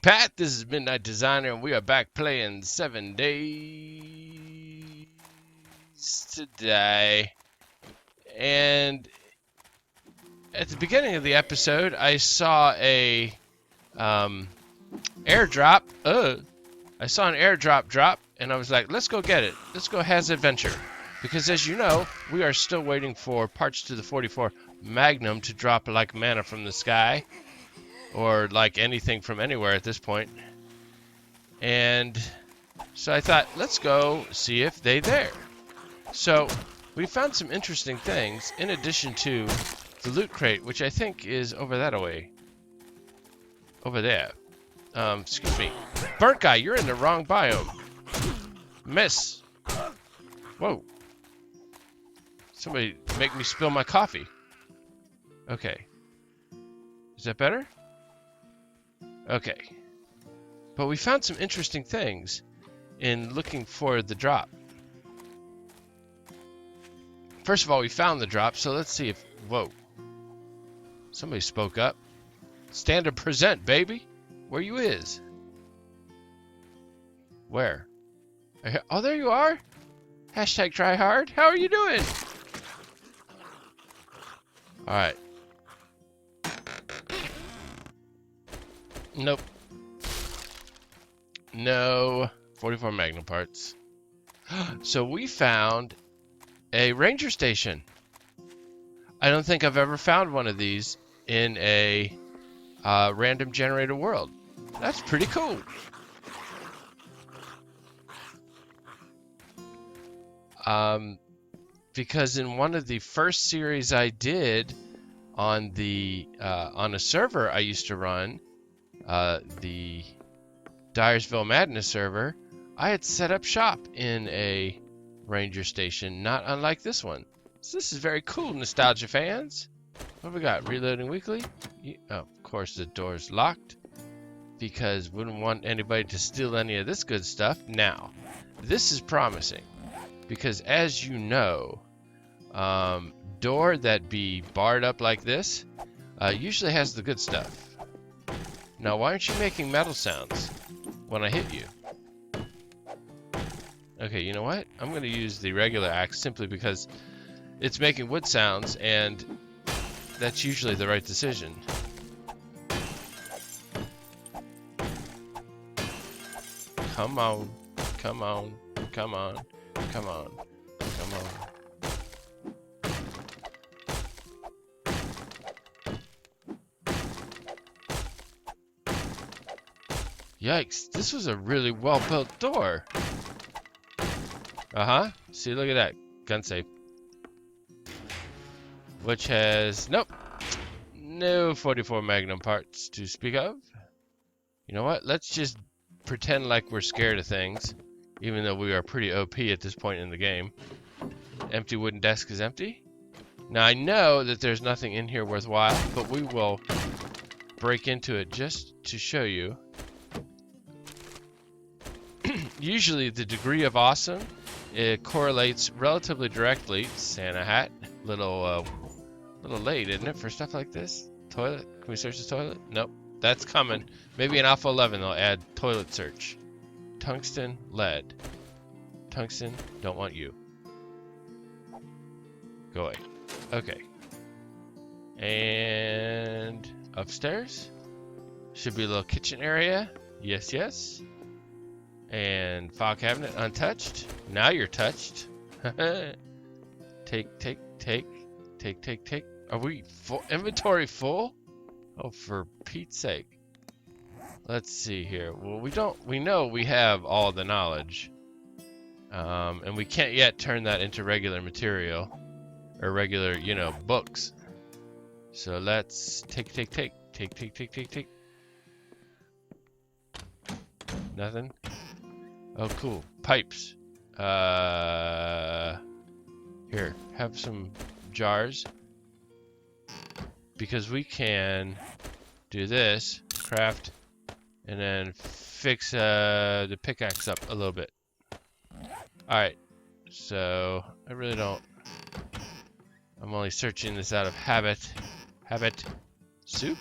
Pat, this is Midnight Designer, and we are back playing 7 Days today. And at the beginning of the episode, I saw a airdrop. I saw an airdrop drop, and I was like, let's go get it. Let's go Has Adventure. Because as you know, we are still waiting for parts to the 44 Magnum to drop like manna from the sky. Or like anything from anywhere at this point. And so I thought, let's go see if they there. So we found some interesting things in addition to the loot crate, which I think is over that way. Over there. Excuse me. Burnt guy, you're in the wrong biome. Miss. Whoa. Somebody make me spill my coffee. Okay. Is that better? Okay. But we found some interesting things in looking for the drop. First of all, we found the drop, so let's see if... Whoa. Somebody spoke up. Stand and present, baby. Where you is? Where? Oh, there you are. Hashtag try hard. How are you doing? Alright. Nope. No 44 Magnum parts. So we found a ranger station. I don't think I've ever found one of these in a random generator world. That's pretty cool. Because in one of the first series I did on the on a server I used to run, the Dyersville Madness server, I had set up shop in a ranger station, not unlike this one. So this is very cool, nostalgia fans. What we got? Reloading weekly? Oh, of course the door's locked because wouldn't want anybody to steal any of this good stuff. Now, this is promising because as you know, door that be barred up like this usually has the good stuff. Now, why aren't you making metal sounds when I hit you? Okay, you know what? I'm going to use the regular axe simply because it's making wood sounds, and that's usually the right decision. Come on, come on, come on, come on, come on. Yikes, this was a really well-built door. Uh-huh. See, look at that. Gun safe. Which has... Nope. No 44 Magnum parts to speak of. You know what? Let's just pretend like we're scared of things. Even though we are pretty OP at this point in the game. Empty wooden desk is empty. Now, I know that there's nothing in here worthwhile, but we will break into it just to show you. Usually the degree of awesome, it correlates relatively directly. Santa hat, little late, isn't it, for stuff like this? Toilet, can we search the toilet? Nope, that's coming. Maybe in Alpha 11 they'll add toilet search. Tungsten, lead. Tungsten, don't want you. Go away. Okay. And upstairs should be a little kitchen area. Yes, yes. And file cabinet untouched. Now you're touched. Take. Are we full? Inventory full? Oh, for Pete's sake. Let's see here. Well, we know we have all the knowledge. And we can't yet turn that into regular material. Or regular, you know, books. So let's take. Nothing? Oh, cool. Pipes. Here, have some jars. Because we can do this, craft, and then fix the pickaxe up a little bit. Alright, so I really don't... I'm only searching this out of habit. Soup?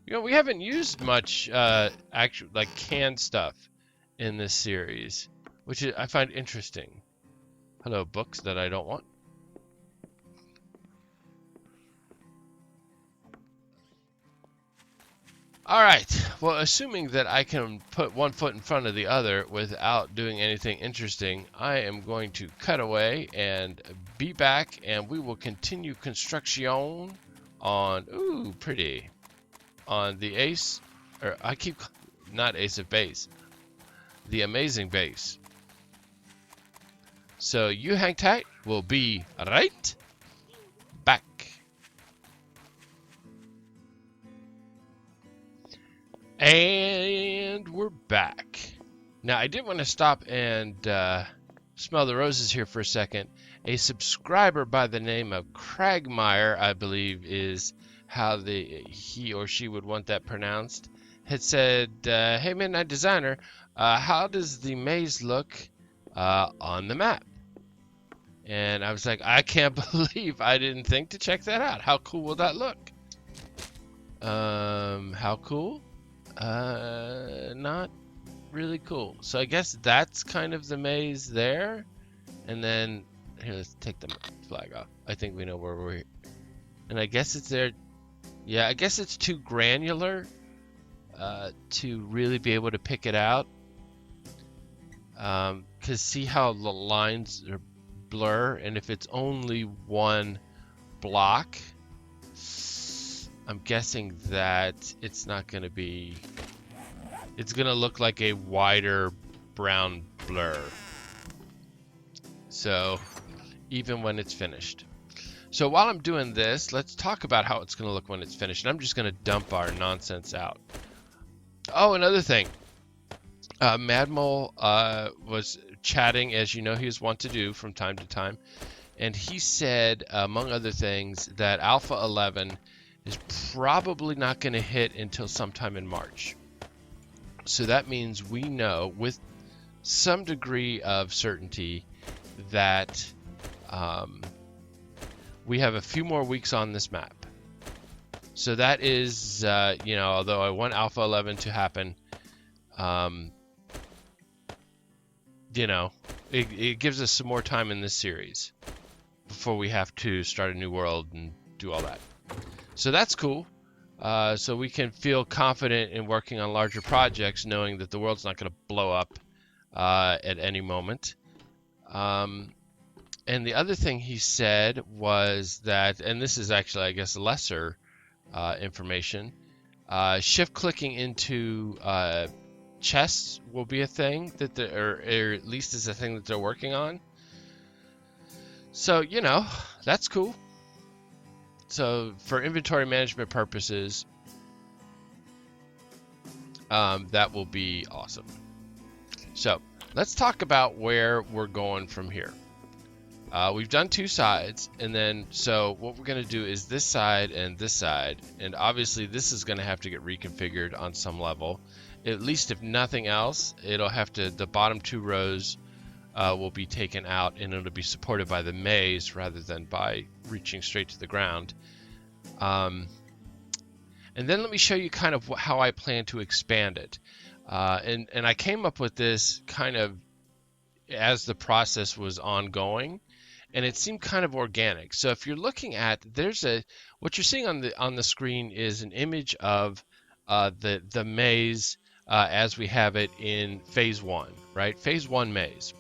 You know, we haven't used much actual like canned stuff in this series, which I find interesting. Hello, books that I don't want. All right. Well, assuming that I can put one foot in front of the other without doing anything interesting, I am going to cut away and be back, and we will continue construction on, ooh, pretty, on the ace, or I keep, not ace of base, the amazing base. So you hang tight. We'll be right back. And we're back. Now, I did want to stop and smell the roses here for a second. A subscriber by the name of Cragmire, I believe is how he or she would want that pronounced, had said, hey, Midnight Designer, how does the maze look on the map? And I was like, I can't believe I didn't think to check that out. How cool will that look? How cool? Not really cool. So I guess that's kind of the maze there. And then, here, let's take the flag off. I think we know where we're, and I guess it's there. Yeah, I guess it's too granular to really be able to pick it out. Because see how the lines are blur, and if it's only one block, I'm guessing that it's not going to be, it's going to look like a wider brown blur. So even when it's finished. So while I'm doing this, let's talk about how it's going to look when it's finished. And I'm just going to dump our nonsense out. Oh, another thing. Madmole was chatting, as you know he was wont to do from time to time. And he said, among other things, that Alpha 11 is probably not going to hit until sometime in March. So that means we know with some degree of certainty that we have a few more weeks on this map. So that is, you know, although I want Alpha 11 to happen, you know, it gives us some more time in this series before we have to start a new world and do all that. So that's cool. So we can feel confident in working on larger projects, knowing that the world's not going to blow up at any moment. And the other thing he said was that, and this is actually, I guess, lesser information, shift clicking into chests will be a thing that or at least is a thing that they're working on. So, you know, that's cool. So for inventory management purposes, that will be awesome. So let's talk about where we're going from here. We've done two sides, and then so what we're going to do is this side, and obviously this is going to have to get reconfigured on some level. At least if nothing else, it'll have to, the bottom two rows will be taken out, and it'll be supported by the maze rather than by reaching straight to the ground. And then let me show you kind of how I plan to expand it. And I came up with this kind of as the process was ongoing, and it seemed kind of organic. So if you're looking at, what you're seeing on the screen is an image of the maze as we have it in phase 1, right? Phase 1 maze.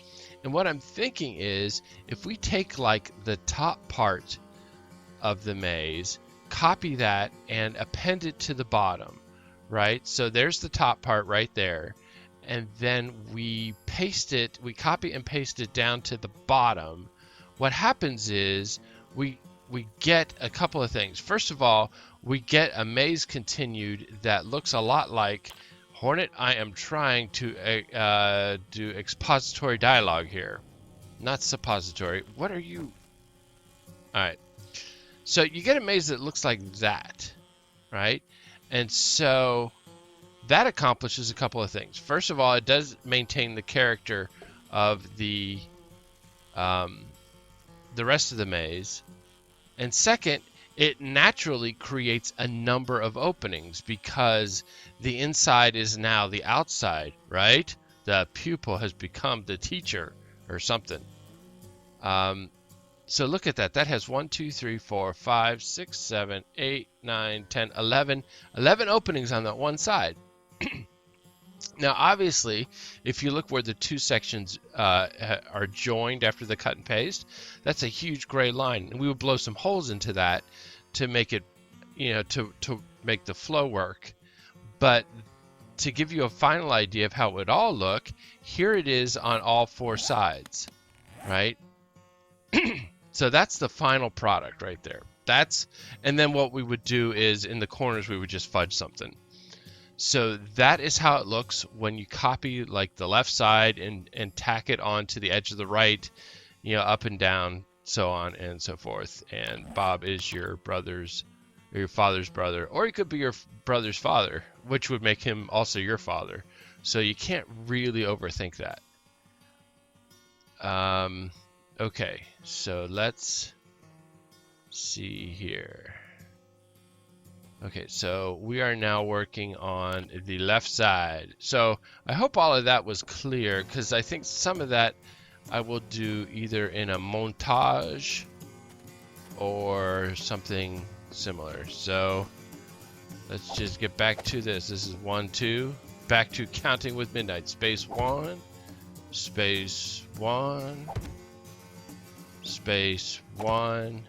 And what I'm thinking is, if we take like the top part of the maze, copy that and append it to the bottom, right? So there's the top part right there. And then we copy and paste it down to the bottom. What happens is we get a couple of things. First of all, we get a maze continued that looks a lot like Hornet. I am trying to do expository dialogue here, not suppository. What are you? All right. So you get a maze that looks like that, right? And so that accomplishes a couple of things. First of all, it does maintain the character of the rest of the maze. And second, it naturally creates a number of openings because the inside is now the outside, right? The pupil has become the teacher or something. So look at that. That has 1, 2, 3, 4, 5, 6, 7, 8, 9, 10, 11. 11 openings on that one side. Now, obviously, if you look where the two sections are joined after the cut and paste, that's a huge gray line. And we would blow some holes into that to make it, to make the flow work. But to give you a final idea of how it would all look, here it is on all four sides, right? So that's the final product right there. And then what we would do is in the corners, we would just fudge something. So that is how it looks when you copy like the left side and tack it onto the edge of the right, up and down, so on and so forth. And Bob is your brother's or your father's brother, or he could be your brother's father, which would make him also your father. So you can't really overthink that. Okay, so let's see here. Okay, so we are now working on the left side. So I hope all of that was clear, because I think some of that I will do either in a montage or something similar. So let's just get back to this. This is 1, 2. Back to counting with Midnight. Space 1, space 1, space 1,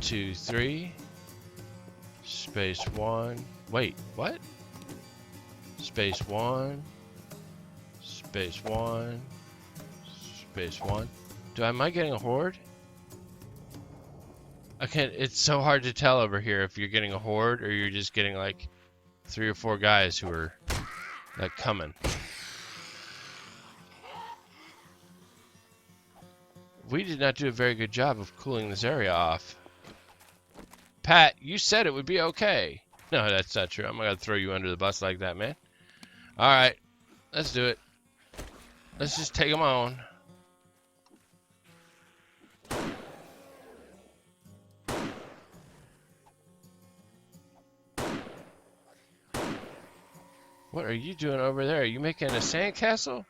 2, 3. Space 1. Wait, what? Space 1. Space 1. Space 1. Am I getting a horde? I can't. It's so hard to tell over here if you're getting a horde or you're just getting like 3 or 4 guys who are like coming. We did not do a very good job of cooling this area off. Pat, you said it would be okay. No, that's not true. I'm going to throw you under the bus like that, man. All right, let's do it. Let's just take them on. What are you doing over there? Are you making a sandcastle?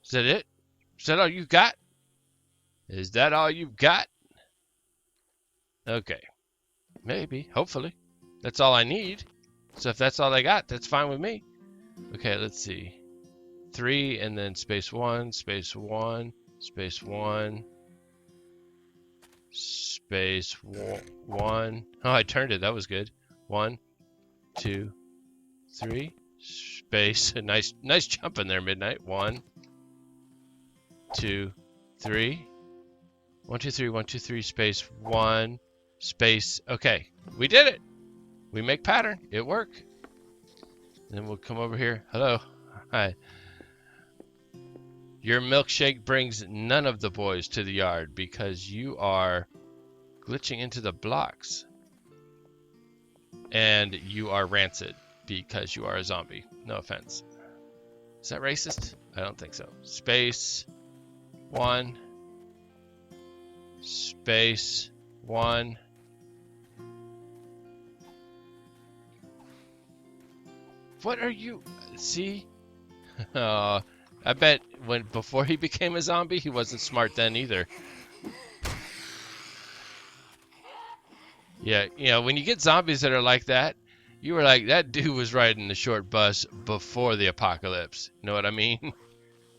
Is that it? Is that all you got? Is that all you've got? Okay. Maybe. Hopefully. That's all I need. So if that's all I got, that's fine with me. Okay, let's see. 3 and then space 1, space 1, space 1, space 1. Oh, I turned it. That was good. 1, 2, 3. Space. Nice jump in there, Midnight. 1, 2, 3. 1, 2, 3, 1, 2, 3, space 1, space. Okay, we did it. We make pattern. It worked. Then we'll come over here. Hello. Hi. Your milkshake brings none of the boys to the yard because you are glitching into the blocks. And you are rancid because you are a zombie. No offense. Is that racist? I don't think so. Space 1. Space 1. What are you? See? I bet before he became a zombie, he wasn't smart then either. Yeah, when you get zombies that are like that, you were like, that dude was riding the short bus before the apocalypse. You know what I mean? All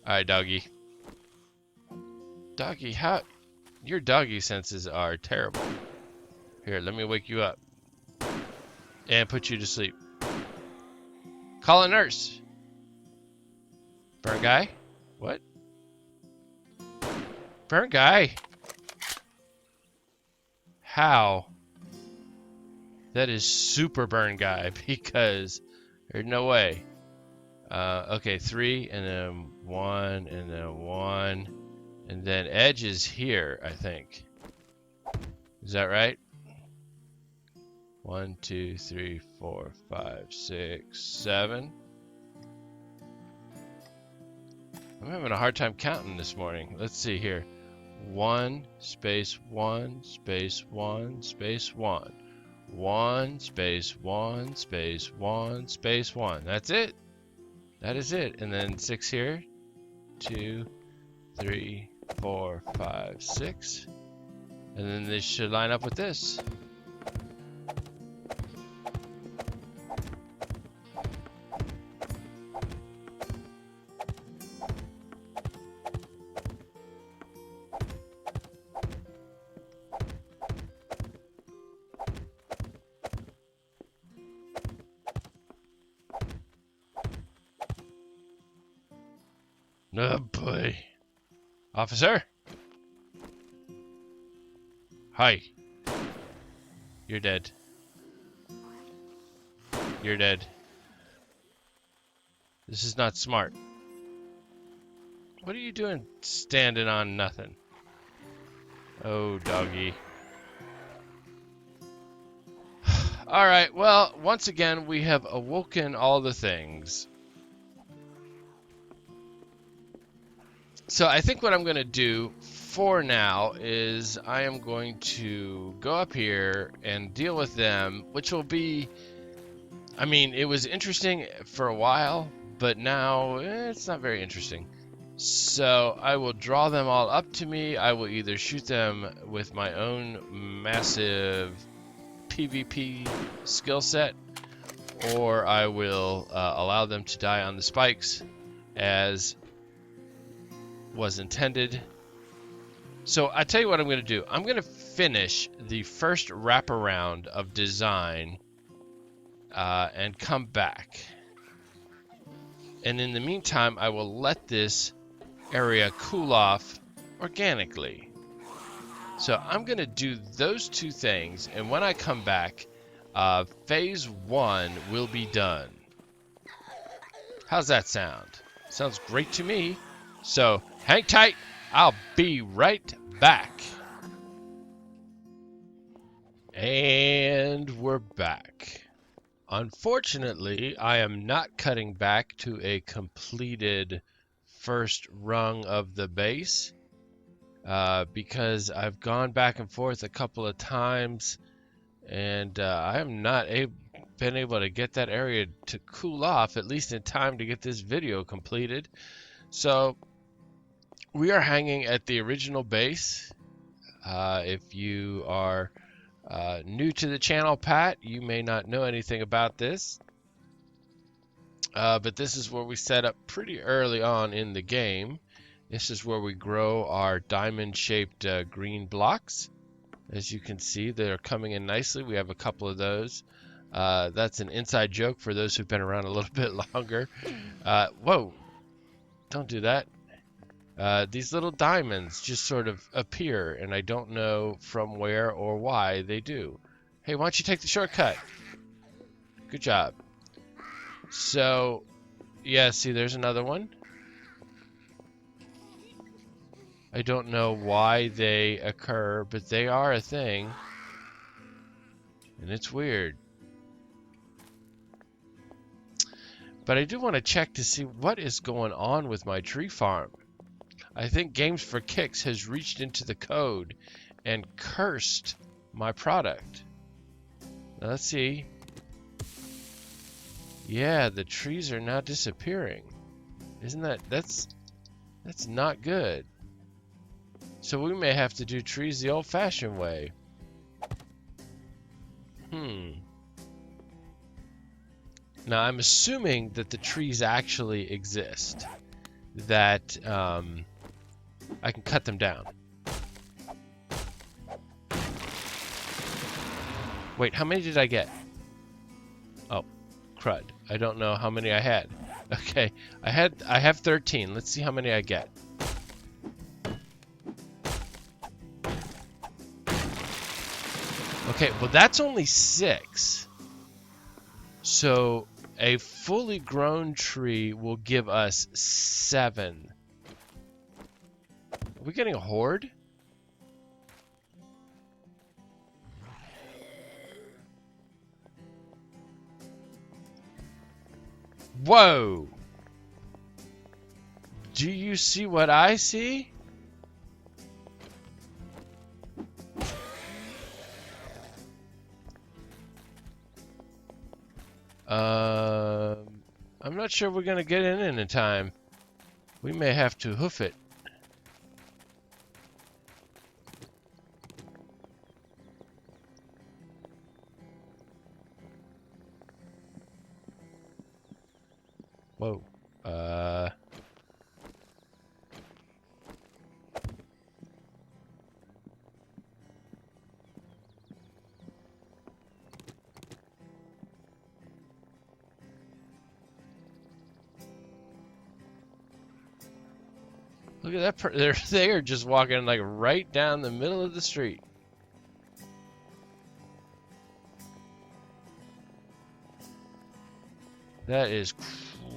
right, doggy. Doggy, your doggy senses are terrible. Here, let me wake you up. And put you to sleep. Call a nurse. Burn guy? What? Burn guy? How? That is super burn guy because there's no way. Okay, 3 and then 1 and then 1. And then edge is here, I think. Is that right? 1, 2, 3, 4, 5, 6, 7. I'm having a hard time counting this morning. Let's see here. 1 space 1 space 1 space 1. 1 space 1 space 1 space 1. That's it. That is it. And then 6 here. 2, 3, 4, 5, 6. And then this should line up with this. Oh boy. Officer? Hi. You're dead. You're dead. This is not smart. What are you doing standing on nothing? Oh, doggy. Alright, well, once again, we have awoken all the things. So I think what I'm going to do for now is I am going to go up here and deal with them, which will be, I mean, it was interesting for a while, but now it's not very interesting. So I will draw them all up to me. I will either shoot them with my own massive PvP skill set, or I will allow them to die on the spikes as was intended. So I tell you what I'm going to do. I'm going to finish the first wraparound of design and come back. And in the meantime, I will let this area cool off organically. So I'm going to do those two things, and when I come back, phase 1 will be done. How's that sound? Sounds great to me. So hang tight. I'll be right back. And we're back. Unfortunately, I am not cutting back to a completed first rung of the base because I've gone back and forth a couple of times, and I have not been able to get that area to cool off, at least in time to get this video completed. So we are hanging at the original base. If you are new to the channel, Pat, you may not know anything about this. But this is where we set up pretty early on in the game. This is where we grow our diamond-shaped green blocks. As you can see, they're coming in nicely. We have a couple of those. That's an inside joke for those who've been around a little bit longer. Whoa! Don't do that. These little diamonds just sort of appear, and I don't know from where or why they do. Hey, why don't you take the shortcut? Good job. So, yeah, see, there's another one. I don't know why they occur, but they are a thing. And it's weird. But I do want to check to see what is going on with my tree farm. I think Games for Kicks has reached into the code and cursed my product. Now, let's see. Yeah, the trees are now disappearing. Isn't that's not good. So we may have to do trees the old-fashioned way. Now I'm assuming that the trees actually exist. That I can cut them down. Wait, how many did I get? Oh, crud. I don't know how many I had. Okay, I have 13. Let's see how many I get. Okay, well that's only 6. So a fully grown tree will give us 7. Are we getting a horde? Whoa! Do you see what I see? not sure we're going to get in time. We may have to hoof it. Whoa. Look at that. They are just walking like right down the middle of the street. That is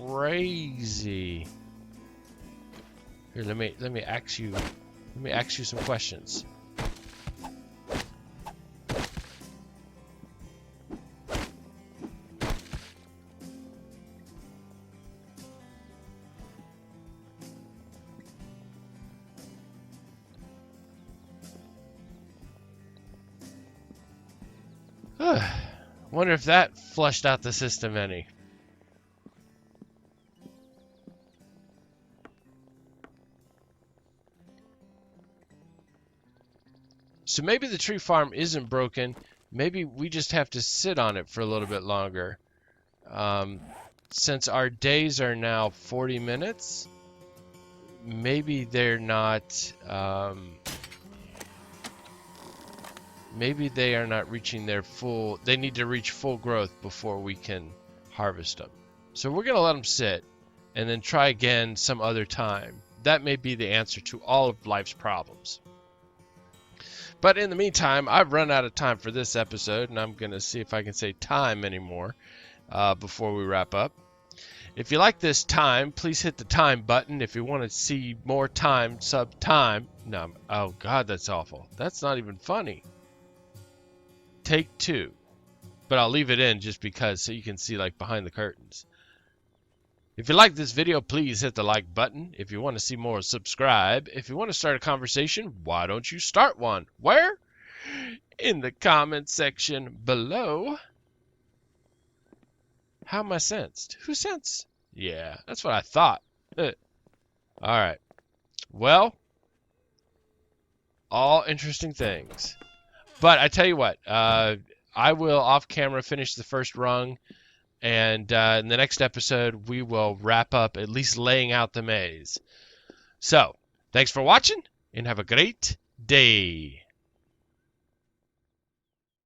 crazy. Here, let me ask you some questions. Wonder if that flushed out the system any. So maybe the tree farm isn't broken. Maybe we just have to sit on it for a little bit longer. Since our days are now 40 minutes, maybe they're not... maybe they are not reaching their full... They need to reach full growth before we can harvest them. So we're going to let them sit and then try again some other time. That may be the answer to all of life's problems. But in the meantime, I've run out of time for this episode, and I'm going to see if I can say time anymore before we wrap up. If you like this time, please hit the time button. If you want to see more time, sub time. No, oh God, that's awful. That's not even funny. Take 2. But I'll leave it in just because so you can see like behind the curtains. If you like this video, please hit the like button. If you want to see more, subscribe. If you want to start a conversation, why don't you start one? Where? In the comment section below. How am I sensed? Who sensed? Yeah, that's what I thought. All right. Well, all interesting things. But I tell you what, I will off camera finish the first rung. And in the next episode, we will wrap up at least laying out the maze. So, thanks for watching, and have a great day.